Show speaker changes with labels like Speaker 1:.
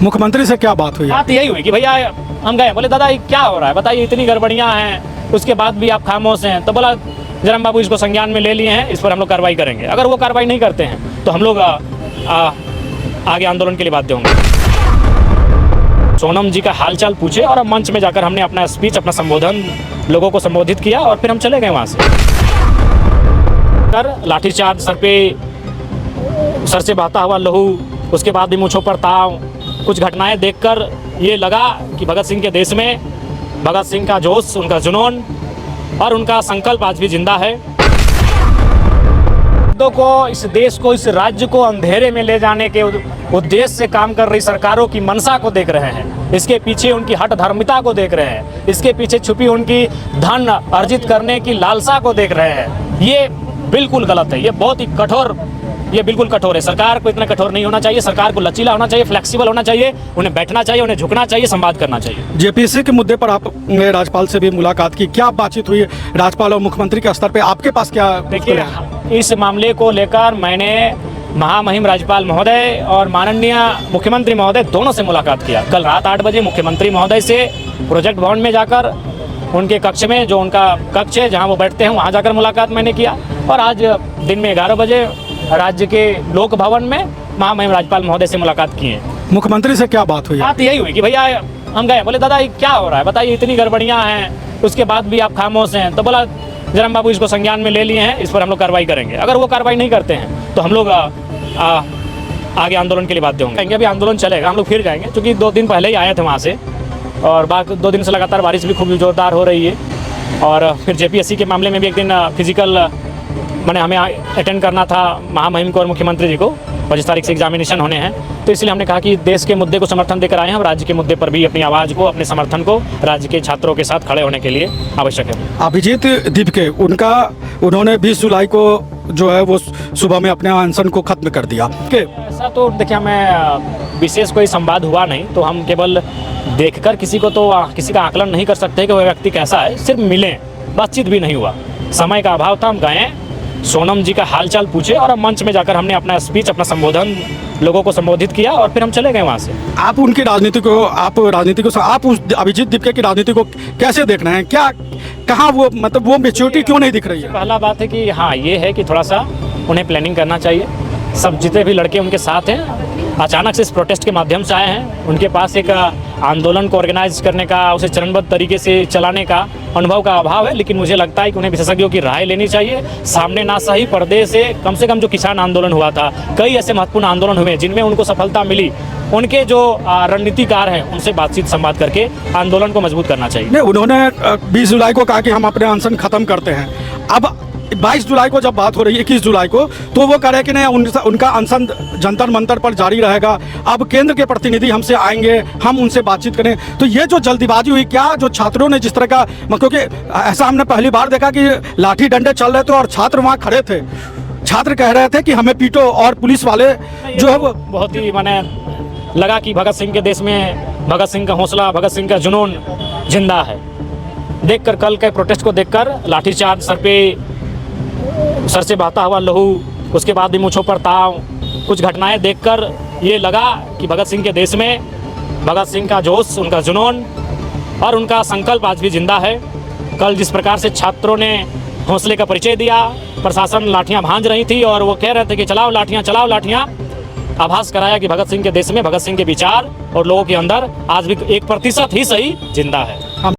Speaker 1: मुख्यमंत्री से क्या बात हुई?
Speaker 2: बात यही हुई कि भैया हम गए, बोले दादा ये क्या हो रहा है बताइए, इतनी गड़बड़ियाँ हैं, उसके बाद भी आप खामोश हैं। तो बोला जरम बाबू इसको संज्ञान में ले लिए हैं, इस पर हम लोग कार्रवाई करेंगे। अगर वो कार्रवाई नहीं करते हैं तो हम लोग आगे आंदोलन के लिए बाध्य होंगे। सोनम जी का हालचाल पूछे और मंच में जाकर हमने अपना स्पीच, अपना संबोधन लोगों को संबोधित किया और फिर हम चले गए वहाँ से। कर लाठीचार्ज, सर से बहता हुआ लहू, उसके बाद भी मूंछों पर ताव, कुछ घटनाएं देखकर ये लगा कि भगत सिंह के देश में भगत सिंह का जोश, उनका जुनून और उनका संकल्प आज भी जिंदा है। को इस देश को, इस राज्य को अंधेरे में ले जाने के उद्देश्य से काम कर रही सरकारों की मंशा को देख रहे हैं, इसके पीछे उनकी हठ धर्मिता को देख रहे हैं, इसके पीछे छुपी उनकी धन अर्जित करने की लालसा को देख रहे हैं। ये बिल्कुल गलत है, ये बहुत ही कठोर, ये बिल्कुल कठोर है। सरकार को इतना कठोर नहीं होना चाहिए, सरकार को लचीला होना चाहिए, फ्लेक्सिबल होना चाहिए, उन्हें बैठना चाहिए, उन्हें झुकना चाहिए, संवाद करना चाहिए।
Speaker 1: जेपीएससी के मुद्दे पर आपने राज्यपाल से भी मुलाकात की, क्या बातचीत हुई राज्यपाल और मुख्यमंत्री के स्तर पे? आपके पास क्या?
Speaker 2: देखिए, इस मामले को लेकर मैंने महामहिम राज्यपाल महोदय और माननीय मुख्यमंत्री महोदय दोनों से मुलाकात किया। कल रात 8 बजे मुख्यमंत्री महोदय से प्रोजेक्ट भवन में जाकर उनके कक्ष में, जो उनका कक्ष है जहाँ वो बैठते हैं, वहाँ जाकर मुलाकात मैंने किया। और आज दिन में 11 बजे राज्य के लोक भवन में महामहिम राज्यपाल महोदय से मुलाकात की है।
Speaker 1: मुख्यमंत्री से क्या बात हुई?
Speaker 2: बात यही हुई कि भैया हम गए, बोले दादा ये क्या हो रहा है बताइए, इतनी गड़बड़ियाँ हैं, उसके बाद भी आप खामोश हैं। तो बोला जरम बाबू इसको संज्ञान में ले लिए हैं, इस पर हम लोग कार्रवाई करेंगे। अगर वो कार्रवाई नहीं करते हैं तो हम लोग आगे आंदोलन के लिए बाध्य होंगे। अभी आंदोलन चलेगा, हम लोग फिर जाएंगे, क्योंकि 2 दिन पहले ही आए थे वहाँ से और बाकी 2 दिन से लगातार बारिश भी खूब जोरदार हो रही है। और फिर जेपीएससी के मामले में भी एक दिन फिजिकल मैंने हमें अटेंड करना था महामहिम को और मुख्यमंत्री जी को। 25 तारीख से एग्जामिनेशन होने हैं, तो इसलिए हमने कहा कि देश के मुद्दे को समर्थन देकर आए हैं, राज्य के मुद्दे पर भी अपनी आवाज़ को, अपने समर्थन को राज्य के छात्रों के साथ खड़े होने के लिए आवश्यक है।
Speaker 1: अभिजीत दीपके, उन्होंने 20 जुलाई को जो है वो सुबह में अपने अनशन को खत्म कर दिया।
Speaker 2: ऐसा तो देखिए, हमें विशेष कोई संवाद हुआ नहीं, तो हम केवल देखकर किसी का आकलन नहीं कर सकते कि वह व्यक्ति कैसा है। सिर्फ मिले, बातचीत भी नहीं हुआ, समय का अभाव था। हम गए, सोनम जी का हालचाल पूछे और मंच में जाकर हमने अपना स्पीच, अपना संबोधन लोगों को संबोधित किया और फिर हम चले गए वहाँ से।
Speaker 1: आप उनकी राजनीति को, आप उस अभिजीत दीपके की राजनीति को कैसे देख रहे हैं? क्या, कहाँ वो, मतलब वो मैच्योरिटी क्यों नहीं दिख रही है?
Speaker 2: पहला बात है कि हाँ, ये है कि थोड़ा सा उन्हें प्लानिंग करना चाहिए। सब जितने भी लड़के उनके साथ हैं अचानक से इस प्रोटेस्ट के माध्यम से आए हैं। उनके पास एक आंदोलन को ऑर्गेनाइज करने का, उसे चरणबद्ध तरीके से चलाने का अनुभव का अभाव है। लेकिन मुझे लगता है कि उन्हें विशेषज्ञों की राय लेनी चाहिए। सामने ना सही पर्दे से कम जो किसान आंदोलन हुआ था, कई ऐसे महत्वपूर्ण आंदोलन हुए जिनमें उनको सफलता मिली, उनके जो रणनीतिकार हैं उनसे बातचीत, संवाद करके आंदोलन को मजबूत करना चाहिए।
Speaker 1: नहीं, उन्होंने 20 जुलाई को कहा कि हम अपने अनशन खत्म करते हैं। अब 22 जुलाई को जब बात हो रही है, 21 जुलाई को, तो वो कह रहे हैं कि नहीं, उनका अनशन जंतर मंतर पर जारी रहेगा। अब केंद्र के प्रतिनिधि हमसे आएंगे, हम उनसे बातचीत करें। तो ये जो जल्दीबाजी हुई, क्या जो छात्रों ने जिस तरह का, क्योंकि ऐसा हमने पहली बार देखा कि लाठी डंडे चल रहे थे और छात्र वहाँ खड़े थे, छात्र कह रहे थे कि हमें पीटो, और पुलिस वाले जो है वो
Speaker 2: बहुत ही मैंने लगा कि भगत सिंह के देश में भगत सिंह का हौसला, भगत सिंह का जुनून जिंदा है। देखकर कल के प्रोटेस्ट को देखकर लाठीचार्ज, सर से बहता हुआ लहू, उसके बाद भी मूंछों पर ताव, कुछ घटनाएं देखकर ये लगा कि भगत सिंह के देश में भगत सिंह का जोश, उनका जुनून और उनका संकल्प आज भी जिंदा है। कल जिस प्रकार से छात्रों ने हौसले का परिचय दिया, प्रशासन लाठियां भांज रही थी और वो कह रहे थे कि चलाओ लाठियां, चलाओ लाठियां, आभास कराया कि भगत सिंह के देश में भगत सिंह के विचार और लोगों के अंदर आज भी 1% ही सही जिंदा है।